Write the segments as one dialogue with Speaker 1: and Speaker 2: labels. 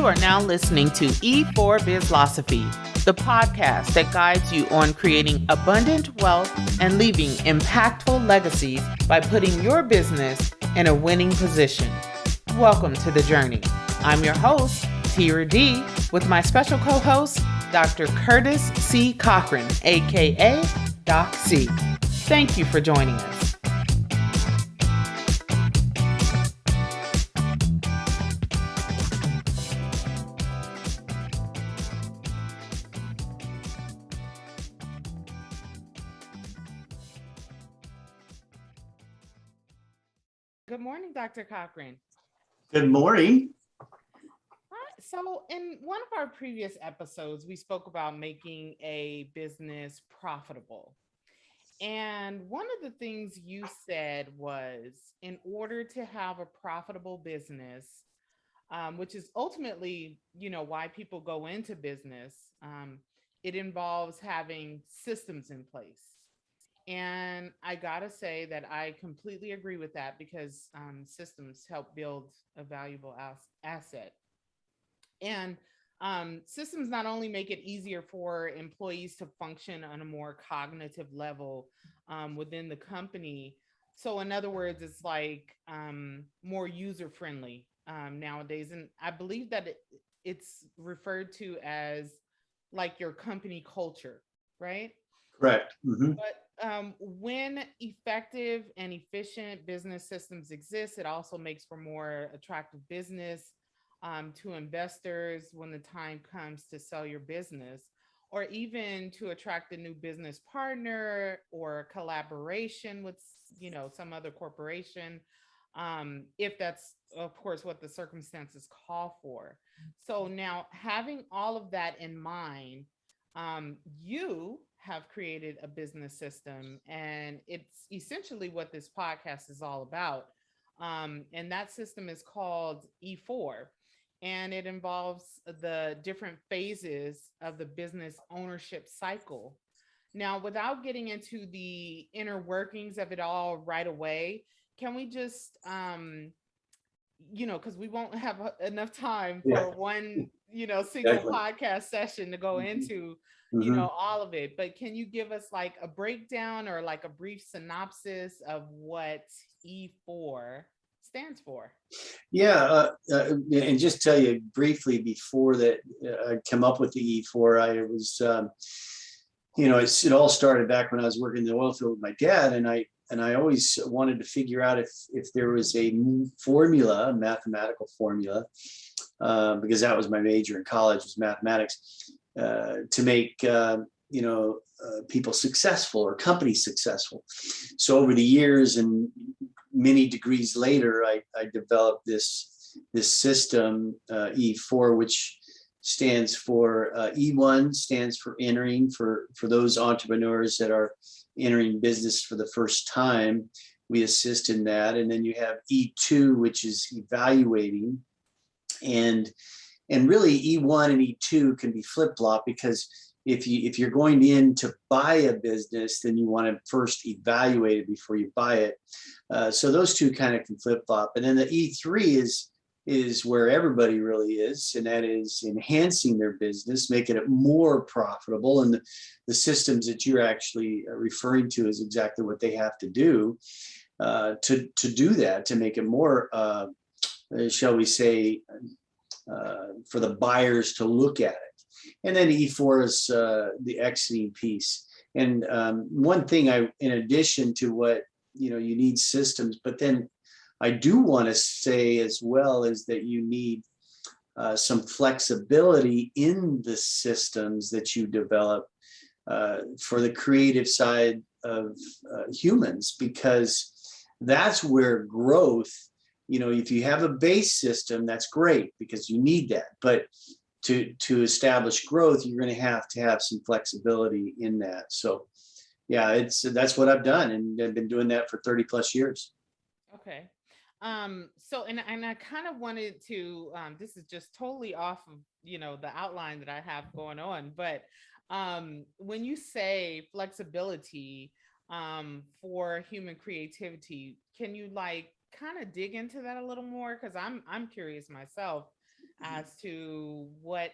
Speaker 1: You are now listening to E4 Bizlosophy, the podcast that guides you on creating abundant wealth and leaving impactful legacies by putting your business in a winning position. Welcome to the journey. I'm your host, Tira D, with my special co-host, Dr. Curtis C. Cochran, aka Doc C. Thank you for joining us. Good morning, Dr. Cochran.
Speaker 2: Good morning.
Speaker 1: So in one of our previous episodes, we spoke about making a business profitable. And one of the things you said was in order to have a profitable business, which is ultimately, why people go into business, it involves having systems in place. And I gotta say that I completely agree with that because systems help build a valuable asset. And systems not only make it easier for employees to function on a more cognitive level within the company. So, in other words, it's like more user friendly nowadays. And I believe that it's referred to as like your company culture, right?
Speaker 2: Correct. Mm-hmm.
Speaker 1: But when effective and efficient business systems exist, it also makes for more attractive business to investors when the time comes to sell your business, or even to attract a new business partner or collaboration with, some other corporation, if that's, of course, what the circumstances call for. So now, having all of that in mind, you have created a business system, and it's essentially what this podcast is all about. And that system is called E4, and it involves the different phases of the business ownership cycle. Now, without getting into the inner workings of it all right away, can we just because we won't have enough time for one, single
Speaker 2: Exactly.
Speaker 1: podcast session to go into,
Speaker 2: Mm-hmm.
Speaker 1: all of it. But can you give us like a breakdown or like a brief synopsis of what E4 stands for?
Speaker 2: And just tell you briefly before that, I come up with the E4. I was, it all started back when I was working in the oil field with my dad, and I always wanted to figure out if there was a formula, a mathematical formula, because that was my major in college, was mathematics, to make people successful or companies successful. So over the years and many degrees later, I developed this system, E4, which stands for E1 stands for entering, for those entrepreneurs that are entering business for the first time. We assist in that. And then you have E2, which is evaluating. And really E1 and E2 can be flip-flop, because if you're going in to buy a business, then you want to first evaluate it before you buy it. So those two kind of can flip-flop. And then the E3 is where everybody really is, and that is enhancing their business, making it more profitable. And the systems that you're actually referring to is exactly what they have to do to do that, to make it more, shall we say, for the buyers to look at it. And then E4 is the exiting piece. And one thing in addition to what, you need systems, but then I do want to say as well is that you need some flexibility in the systems that you develop for the creative side of humans, because that's where growth, if you have a base system, that's great because you need that. But to establish growth, you're going to have some flexibility in that. So yeah, that's what I've done, and I've been doing that for 30 plus years.
Speaker 1: Okay. So and I kind of wanted to this is just totally off of, the outline that I have going on, but when you say flexibility for human creativity, can you like kind of dig into that a little more? Because I'm curious myself. as to what,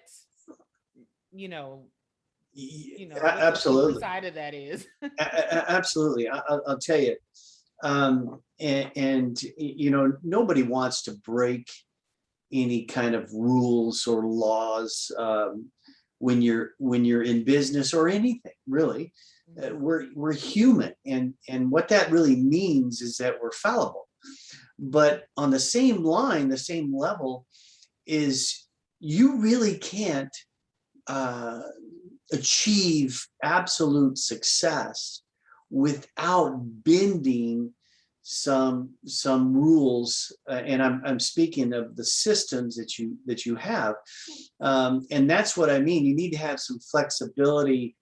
Speaker 1: you know, what the deeper
Speaker 2: Absolutely.
Speaker 1: side of that is.
Speaker 2: Absolutely. I'll tell you. Nobody wants to break any kind of rules or laws when you're in business or anything really. We're human, and what that really means is that we're fallible. But on the same line, the same level, is you really can't uh, achieve absolute success without bending some rules, and I'm speaking of the systems that you have, and that's what I mean. You need to have some flexibility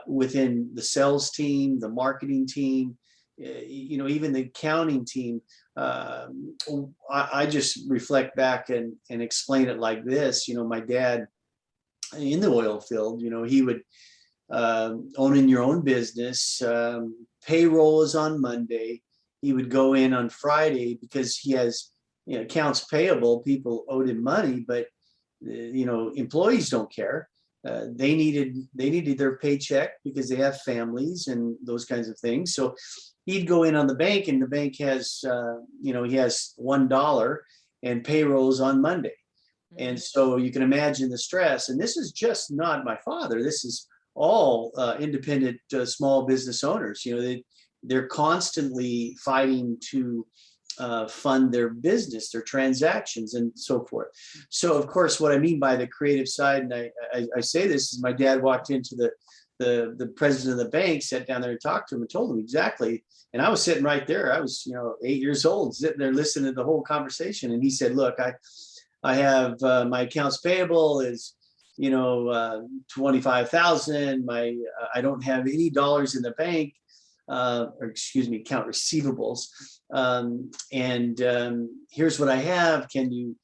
Speaker 2: within the sales team, the marketing team, even the accounting team. I just reflect back and explain it like this. My dad in the oil field, he would owning your own business. Payroll is on Monday. He would go in on Friday because he has accounts payable. People owed him money, but employees don't care. They needed their paycheck because they have families and those kinds of things. So he'd go in on the bank, and the bank has he has $1 and payrolls on Monday. And so you can imagine the stress. And this is just not my father. This is all independent small business owners. They're constantly fighting to fund their business, their transactions, and so forth. So, of course, what I mean by the creative side, and I say this, is my dad walked into the president of the bank, sat down there and talked to him and told him exactly. And I was sitting right there. I was 8 years old, sitting there listening to the whole conversation. And he said, "Look, I have my accounts payable is 25,000. I don't have any dollars in the bank, or excuse me, account receivables. And here's what I have. Can you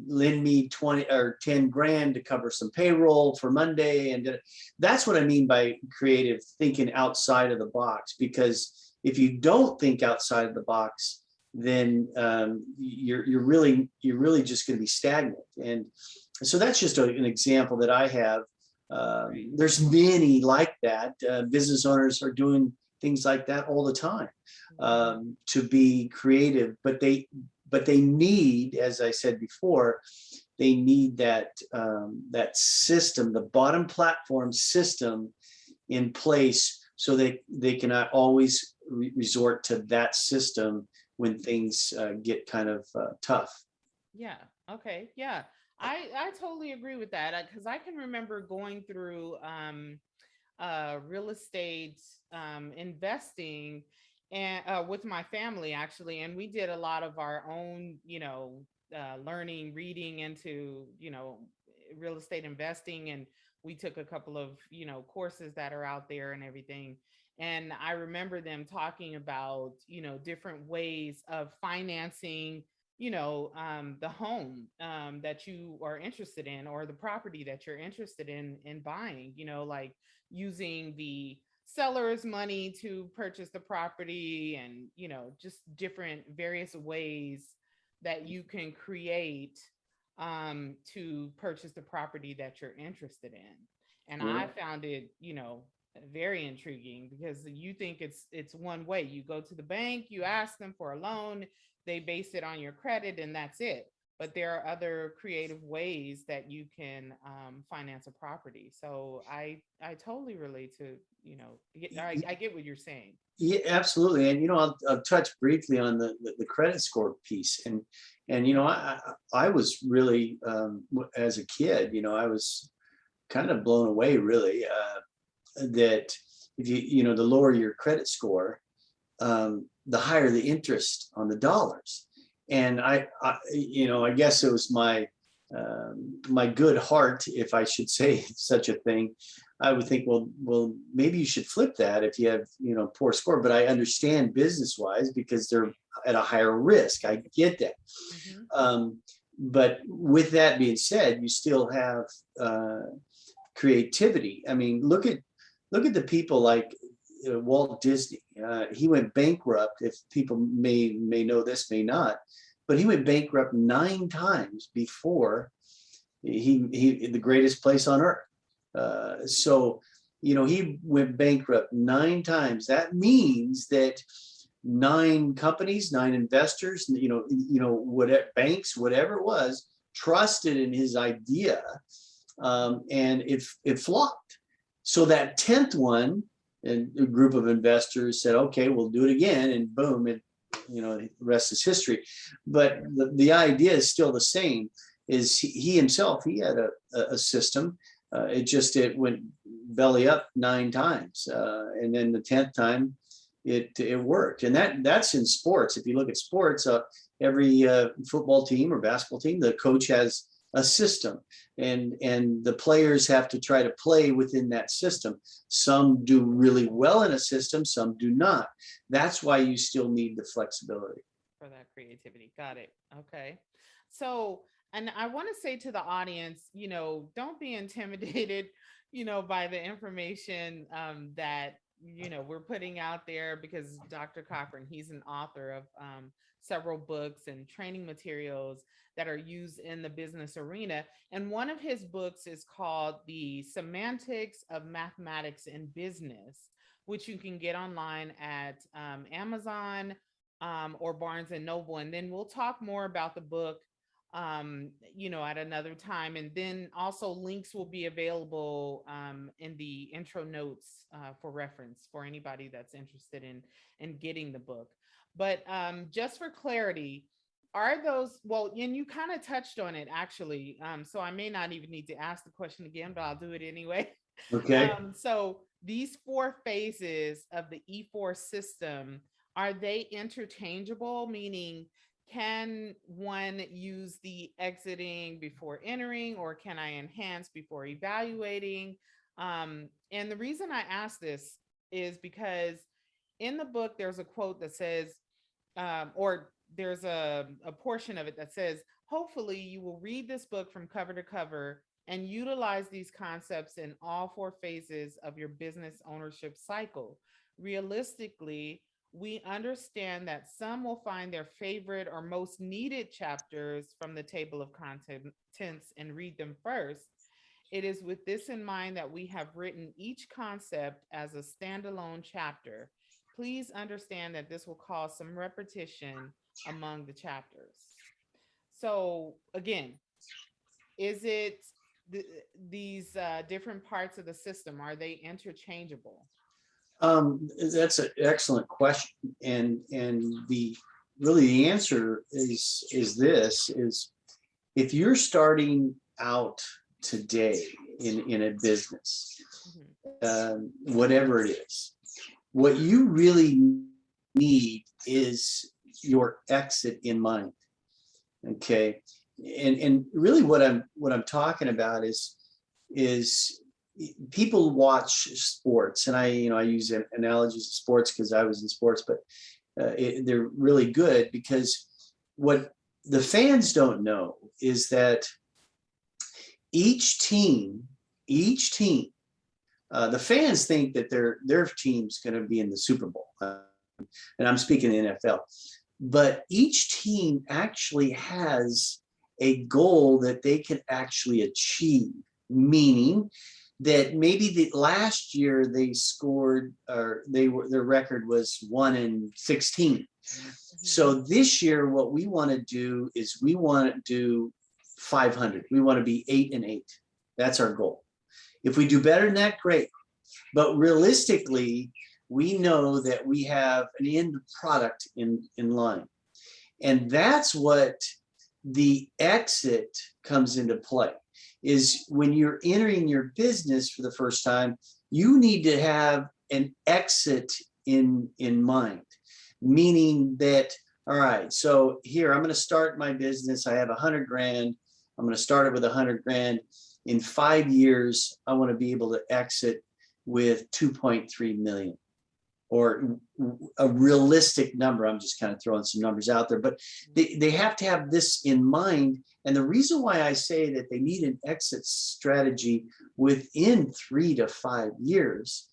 Speaker 2: lend me 20 or 10 grand to cover some payroll for Monday?" And that's what I mean by creative thinking outside of the box. Because if you don't think outside of the box, then you're really just going to be stagnant. And so that's just an example that I have. There's many like that. Business owners are doing things like that all the time, to be creative, but they need, as I said before, they need that system, the bottom platform system in place, so they can always resort to that system when things get kind of tough.
Speaker 1: Yeah. Okay. Yeah. I totally agree with that, because I can remember going through real estate investing and with my family actually, and we did a lot of our own, learning, reading into, real estate investing, and we took a couple of, courses that are out there and everything. And I remember them talking about, different ways of financing, the home that you are interested in, or the property that you're interested in buying, like using the seller's money to purchase the property, and just different various ways that you can create to purchase the property that you're interested in. And I found it, very intriguing, because you think it's one way. You go to the bank, you ask them for a loan, they base it on your credit, and that's it. But there are other creative ways that you can finance a property. So I totally relate to, I get what you're saying.
Speaker 2: Yeah, absolutely. And I'll touch briefly on the credit score piece. And I was really, as a kid, I was kind of blown away, really, that if the lower your credit score, the higher the interest on the dollars. And I guess it was my good heart, if I should say such a thing. I would think, well, maybe you should flip that if you have, poor score. But I understand business wise, because they're at a higher risk. I get that. But with that being said, you still have creativity. I mean, look at the people like Walt Disney. He went bankrupt. If people may know this, may not. but he went bankrupt 9 times before he the greatest place on earth. So, he went bankrupt 9 times. That means that 9 companies, 9 investors, whatever banks, whatever it was, trusted in his idea, and it flopped. So that 10th one, and a group of investors said, "Okay, we'll do it again," and boom, the rest is history. But the idea is still the same. Is he himself? He had a system. It went belly up 9 times, and then the 10th time, it worked. And that's in sports. If you look at sports, every football team or basketball team, the coach has a system, and the players have to try to play within that system. Some do really well in a system, some do not. That's why you still need the flexibility
Speaker 1: for that creativity. Got it. Okay. So, and I want to say to the audience, don't be intimidated, by the information that, we're putting out there, because Dr. Cochran, he's an author of several books and training materials that are used in the business arena. And one of his books is called The Semantics of Mathematics in Business, which you can get online at Amazon or Barnes and Noble. And then we'll talk more about the book at another time. And then also links will be available in the intro notes for reference for anybody that's interested in getting the book. But just for clarity, are those, well, and you kind of touched on it actually. So I may not even need to ask the question again, but I'll do it anyway.
Speaker 2: Okay.
Speaker 1: So these 4 phases of the E4 system, are they interchangeable? Meaning, can one use the exiting before entering, or can I enhance before evaluating? And the reason I ask this is because in the book, there's a quote that says, or there's a portion of it that says, hopefully you will read this book from cover to cover and utilize these concepts in all 4 phases of your business ownership cycle. Realistically, we understand that some will find their favorite or most needed chapters from the table of contents and read them first. It is with this in mind that we have written each concept as a standalone chapter. Please understand that this will cause some repetition among the chapters. So again, is it these different parts of the system, are they interchangeable?
Speaker 2: That's an excellent question, and the answer is this: is if you're starting out today in a business, whatever it is, what you really need is your exit in mind. Okay, and really what I'm talking about is people watch sports, and I use analogies of sports because I was in sports, but they're really good, because what the fans don't know is that each team, the fans think that their team's going to be in the Super Bowl, and I'm speaking the NFL, but each team actually has a goal that they can actually achieve, meaning that maybe the last year they scored, or their record was 1-16. So this year, what we want to do is we want to do 500. We want to be 8-8. That's our goal. If we do better than that, great. But realistically, we know that we have an end product in line, and that's what the exit comes into play. Is when you're entering your business for the first time, you need to have an exit in mind, meaning that, all right, so here I'm going to start my business. I have 100 grand. I'm going to start it with 100 grand. In 5 years, I want to be able to exit with 2.3 million, or a realistic number. I'm just kind of throwing some numbers out there, but they have to have this in mind. And the reason why I say that they need an exit strategy within 3 to 5 years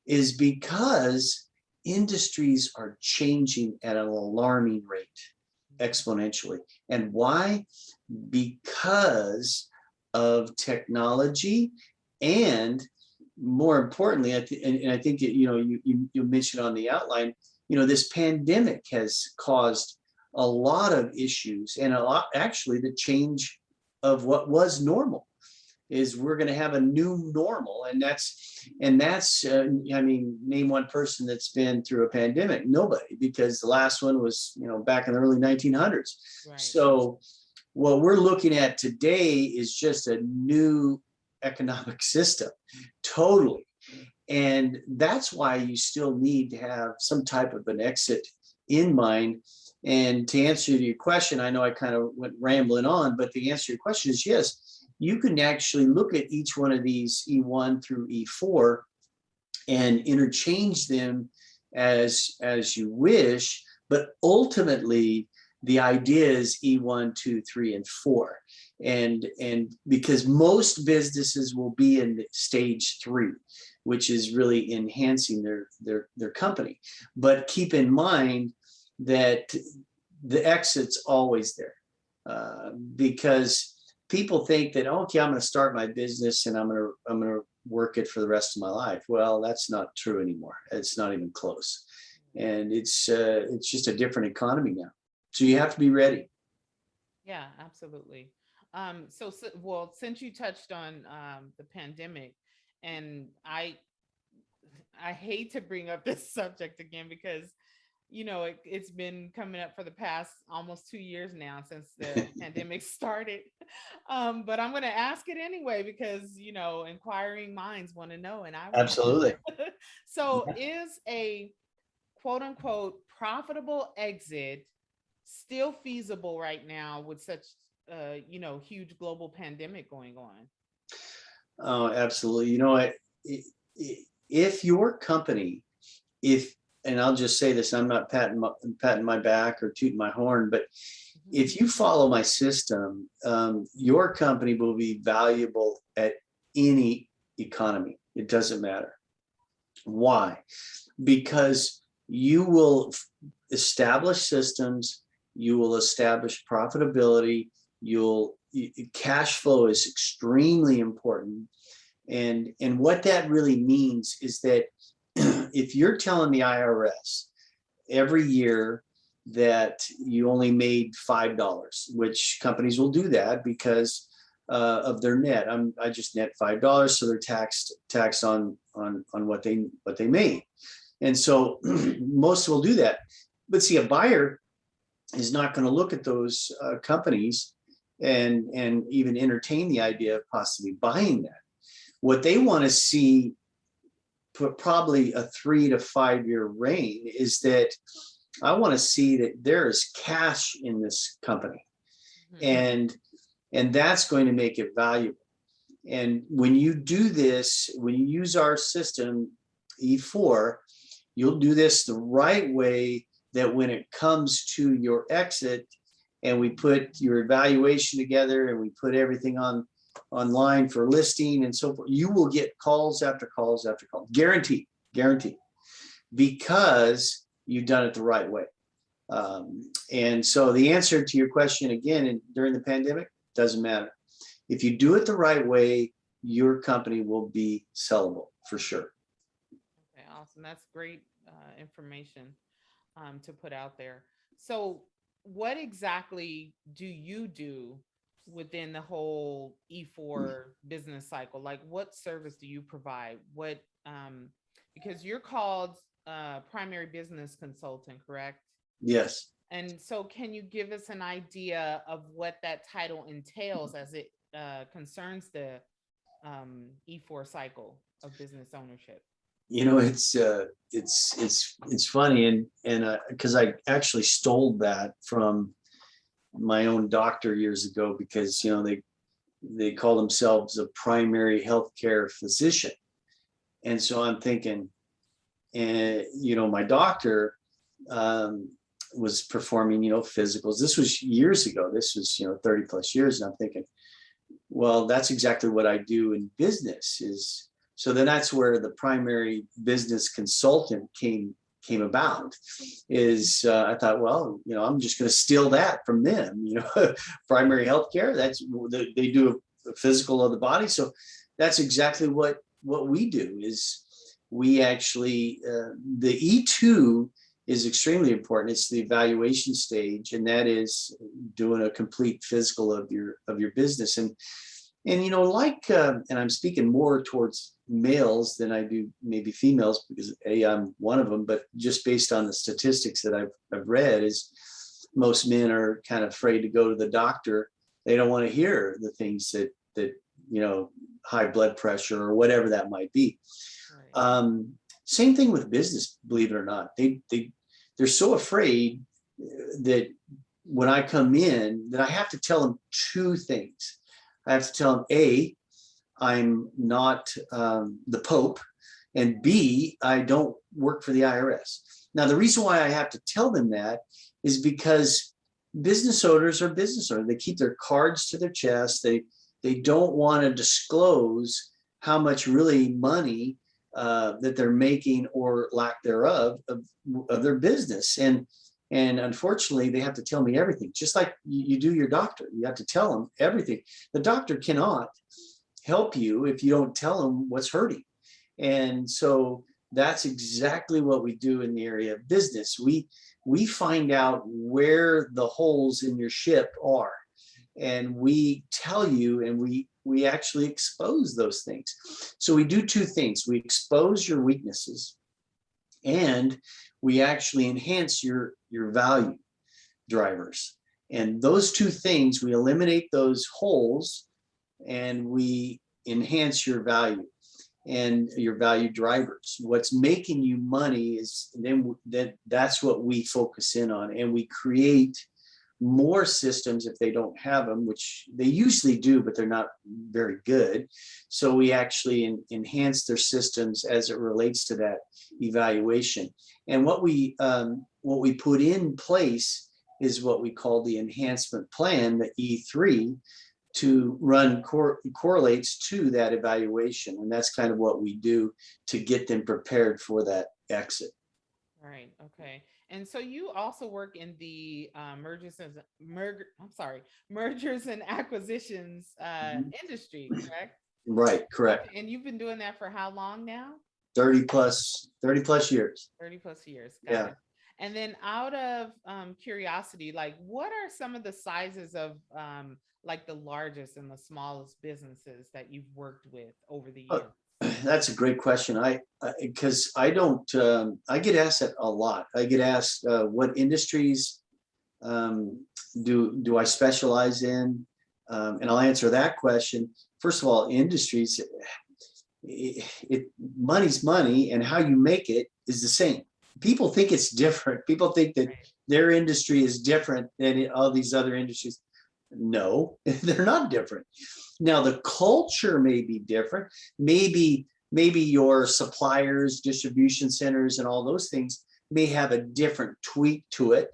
Speaker 2: is because industries are changing at an alarming rate. exponentially. And why? Because of technology, and more importantly, and I think you mentioned on the outline, this pandemic has caused a lot of issues, and a lot, actually, the change of what was normal is we're going to have a new normal, and that's I mean, name one person that's been through a pandemic. Nobody, because the last one was back in the early 1900s.
Speaker 1: Right.
Speaker 2: So what we're looking at today is just a new economic system, totally. And that's why you still need to have some type of an exit in mind. And to answer your question, I know I kind of went rambling on, but the answer to your question is yes, you can actually look at each one of these E1 through E4 and interchange them as you wish, but ultimately the idea is E1, 2, 3, and 4. And because most businesses will be in stage 3, which is really enhancing their company. But keep in mind that the exit's always there, because people think that, okay, I'm going to start my business and I'm going to work it for the rest of my life. Well, that's not true anymore. It's not even close. And it's just a different economy now. So you have to be ready.
Speaker 1: Yeah, absolutely. Well, since you touched on the pandemic, and I hate to bring up this subject again because it's been coming up for the past almost 2 years now since the pandemic started. But I'm going to ask it anyway because inquiring minds want to know, and I want to
Speaker 2: Absolutely.
Speaker 1: know. So, is a quote unquote profitable exit still feasible right now with such huge global pandemic going on?
Speaker 2: Oh, absolutely. If your company, and I'll just say this, I'm not patting my back or tooting my horn, but if you follow my system, your company will be valuable at any economy. It doesn't matter. Why? Because you will establish systems, you will establish profitability, cash flow is extremely important. And what that really means is that if you're telling the IRS every year that you only made $5, which companies will do that because of their net. I just net $5, so they're taxed on what they made, and so most will do that. But see, a buyer is not going to look at those companies and even entertain the idea of possibly buying that. What they want to see, probably a 3 to 5 year reign, is that I want to see that there is cash in this company, and that's going to make it valuable. And when you do this, when you use our system E4, you'll do this the right way, that when it comes to your exit and we put your evaluation together and we put everything online for listing and so forth, you will get calls after calls after calls, guaranteed, because you've done it the right way. And so the answer to your question again, during the pandemic, doesn't matter. If you do it the right way, your company will be sellable for sure.
Speaker 1: Okay, awesome. That's great information to put out there. So, what exactly do you do within the whole E4 business cycle? Like, what service do you provide? Because you're called primary business consultant, correct?
Speaker 2: Yes.
Speaker 1: And so, can you give us an idea of what that title entails as it concerns the E4 cycle of business ownership?
Speaker 2: It's funny, and because I actually stole that from my own doctor years ago, because they call themselves a primary healthcare physician, and so I'm thinking, and my doctor was performing physicals. This was years ago. This was 30 plus years, and I'm thinking, well, that's exactly what I do in business. So then that's where the primary business consultant came came about is I thought, well, I'm just going to steal that from them. Primary health care, they do a physical of the body. So that's exactly what we do is we actually, the E2 is extremely important. It's the evaluation stage, and that is doing a complete physical of your business. And and I'm speaking more towards males than I do maybe females, because I'm one of them, but just based on the statistics that I've read, is most men are kind of afraid to go to the doctor. They don't want to hear the things that high blood pressure or whatever that might be. Right. Same thing with business, believe it or not. They're so afraid that when I come in, that I have to tell them two things. I have to tell them, A, I'm not the Pope, and B, I don't work for the IRS. Now, the reason why I have to tell them that is because business owners are business owners. They keep their cards to their chest. They don't want to disclose how much really money that they're making or lack thereof of their business. And unfortunately, they have to tell me everything, just like you do your doctor. You have to tell them everything. The doctor cannot help you if you don't tell them what's hurting. And so that's exactly what we do in the area of business. We find out where the holes in your ship are, and we tell you, and we actually expose those things. So we do two things. We expose your weaknesses, and we actually enhance your value drivers. And those two things, we eliminate those holes and we enhance your value and your value drivers. What's making you money is that's what we focus in on, and we create more systems if they don't have them, which they usually do, but they're not very good. So we actually enhance their systems as it relates to that evaluation. And what we put in place is what we call the enhancement plan, the E3, to run correlates to that evaluation. And that's kind of what we do to get them prepared for that exit.
Speaker 1: Right. Okay. And so you also work in the mergers and acquisitions industry, correct?
Speaker 2: Right. Correct.
Speaker 1: Okay. And you've been doing that for how long now?
Speaker 2: 30 plus years.
Speaker 1: 30 plus years. Got it. And then out of curiosity, like what are some of the sizes of like the largest and the smallest businesses that you've worked with over the years?
Speaker 2: That's a great question. Because I don't, I get asked that a lot. I get asked what industries do I specialize in? And I'll answer that question. First of all, industries, money's money, and how you make it is the same. People think it's different. People think that their industry is different than all these other industries. No, they're not different. Now, the culture may be different. Maybe your suppliers, distribution centers, and all those things may have a different tweak to it.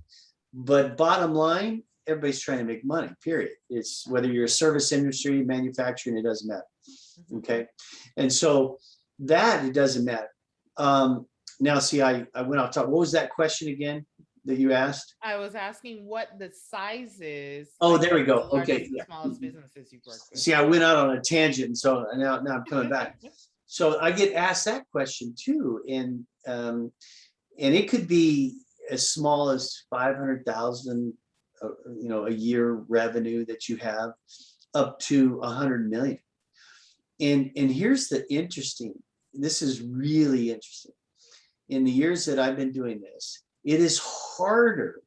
Speaker 2: But bottom line, everybody's trying to make money, period. It's whether you're a service industry, manufacturing, it doesn't matter. Okay. And so that it doesn't matter. Now, see, I went off top. What was that question again that you asked?
Speaker 1: I was asking what the sizes.
Speaker 2: Oh, like, there we go. Okay.
Speaker 1: The smallest businesses you've worked with.
Speaker 2: See, I went out on a tangent, and so now I'm coming back. So I get asked that question too, and it could be as small as 500,000, a year revenue that you have, up to 100 million. And here's the interesting. This is really interesting. In the years that I've been doing this, it is harder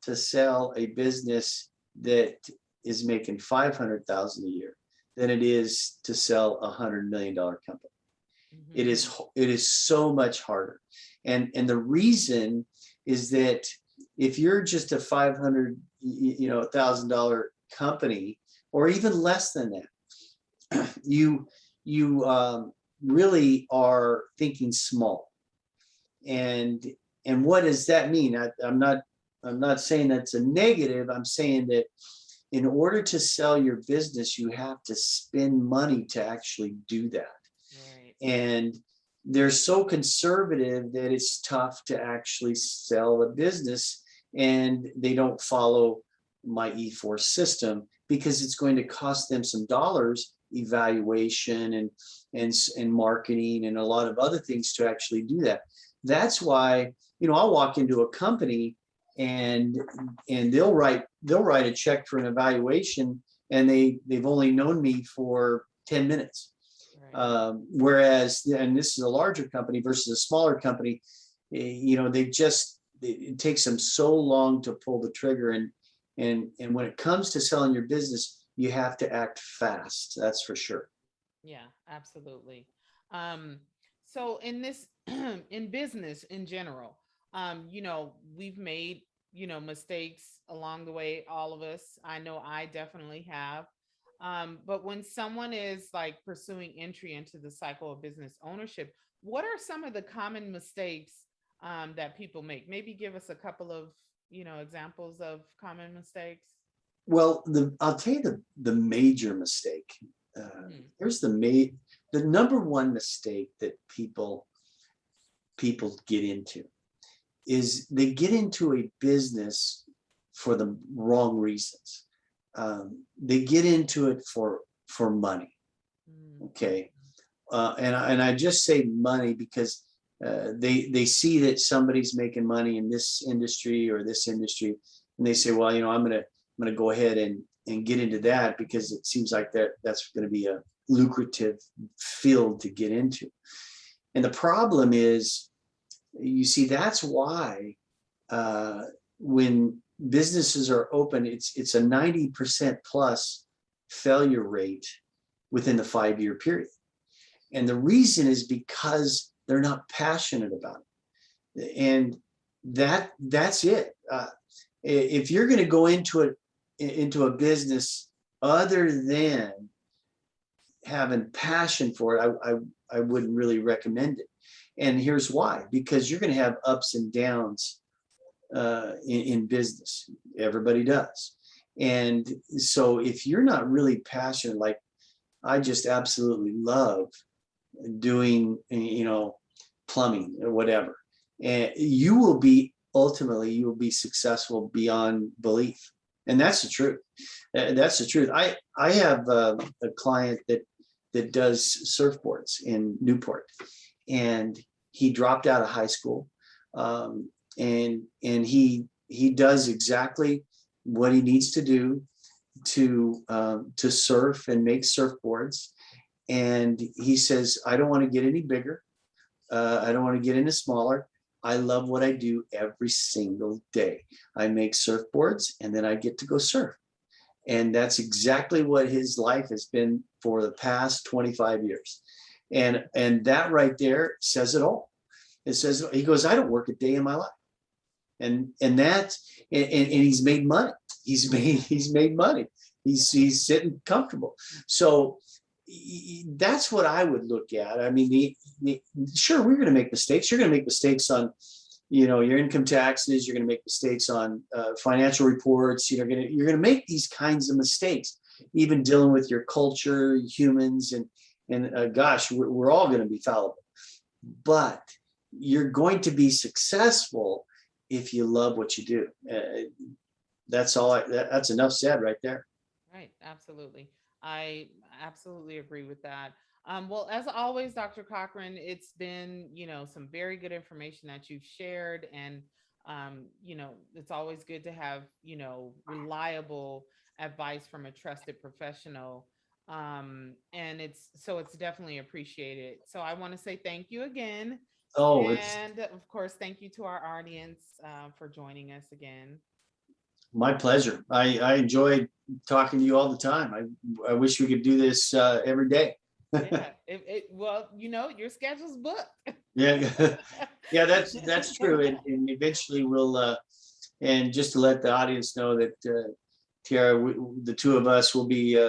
Speaker 2: to sell a business that is making 500,000 a year than it is to sell $100 million company. Mm-hmm. It is so much harder. And the reason is that if you're just a $500,000 company, or even less than that, you really are thinking small. And what does that mean? I'm not saying that's a negative. I'm saying that in order to sell your business, you have to spend money to actually do that. Right. And they're so conservative that it's tough to actually sell a business, and they don't follow my E4 system because it's going to cost them some dollars, evaluation and marketing and a lot of other things to actually do that. That's why, I'll walk into a company and they'll write a check for an evaluation, and they've only known me for 10 minutes.
Speaker 1: Right.
Speaker 2: Whereas, and this is a larger company versus a smaller company, it takes them so long to pull the trigger. And when it comes to selling your business, you have to act fast. That's for sure.
Speaker 1: Yeah, absolutely. Um, so in this in business in general, we've made, mistakes along the way, all of us. I know I definitely have. But when someone is like pursuing entry into the cycle of business ownership, what are some of the common mistakes that people make? Maybe give us a couple of, examples of common mistakes.
Speaker 2: Well, I'll tell you the major mistake.
Speaker 1: Mm,
Speaker 2: Here's the number one mistake that people get into is they get into a business for the wrong reasons. They get into it for money.
Speaker 1: mm,
Speaker 2: Okay, and I just say money because they see that somebody's making money in this industry or this industry, and they say, well, I'm gonna go ahead and get into that because it seems like that's going to be a lucrative field to get into. And the problem is, you see, that's why when businesses are open, it's a 90% plus failure rate within the 5-year period. And the reason is because they're not passionate about it. And that's it. If you're going to go into a business other than having passion for it, I wouldn't really recommend it. And here's why: because you're going to have ups and downs in business. Everybody does. And so if you're not really passionate, like I just absolutely love doing, plumbing or whatever, and you will be successful beyond belief. And that's the truth. That's the truth. I have a client that does surfboards in Newport, and he dropped out of high school, and he does exactly what he needs to do to surf and make surfboards. And he says, I don't want to get any bigger. I don't want to get any smaller. I love what I do every single day. I make surfboards and then I get to go surf. And that's exactly what his life has been for the past 25 years. And that right there says it all. It says, he goes, I don't work a day in my life. And he's made money. He's made money. He's sitting comfortable. So that's what I would look at. I mean, sure, we're going to make mistakes. You're going to make mistakes on, your income taxes. You're going to make mistakes on financial reports. You're going to make these kinds of mistakes, even dealing with your culture, humans, and gosh, we're all going to be fallible. But you're going to be successful if you love what you do. That's all. That's enough said right there.
Speaker 1: right. Absolutely. I absolutely agree with that. Well, as always, Dr. Cochran, it's been, some very good information that you've shared. And, it's always good to have, reliable advice from a trusted professional. And it's definitely appreciated. So I want to say thank you again.
Speaker 2: Oh, it's
Speaker 1: And of course, thank you to our audience for joining us again.
Speaker 2: my pleasure. I enjoy talking to you all the time. I wish we could do this every day.
Speaker 1: Yeah. Well, your schedule's booked.
Speaker 2: Yeah, yeah, that's true. And eventually and just to let the audience know that Tiara, the two of us will be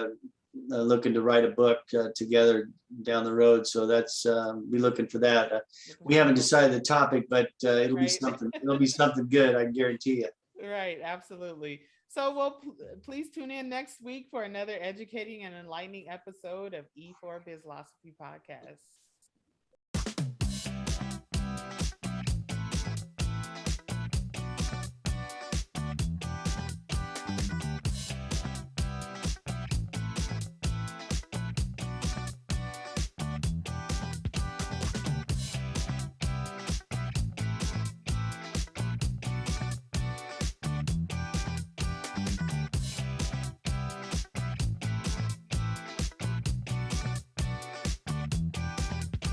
Speaker 2: looking to write a book together down the road. So that's be looking for that.
Speaker 1: Looking
Speaker 2: We haven't
Speaker 1: forward to
Speaker 2: decided the
Speaker 1: it.
Speaker 2: topic, but it'll be
Speaker 1: Right.
Speaker 2: something. It'll be something good. I guarantee you.
Speaker 1: Right. Absolutely. So, well, please tune in next week for another educating and enlightening episode of E4 Bizlosophy podcast.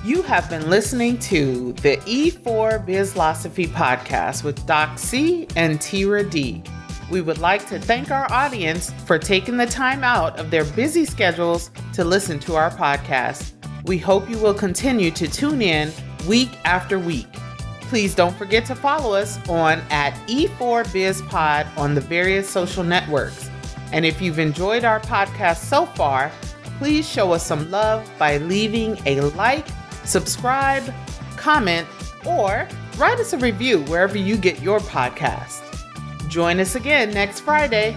Speaker 1: You have been listening to the E4 Bizlosophy podcast with Doc C and Tira D. We would like to thank our audience for taking the time out of their busy schedules to listen to our podcast. We hope you will continue to tune in week after week. Please don't forget to follow us on @E4BizPod on the various social networks. And if you've enjoyed our podcast so far, please show us some love by leaving a like, subscribe, comment, or write us a review wherever you get your podcast. Join us again next Friday.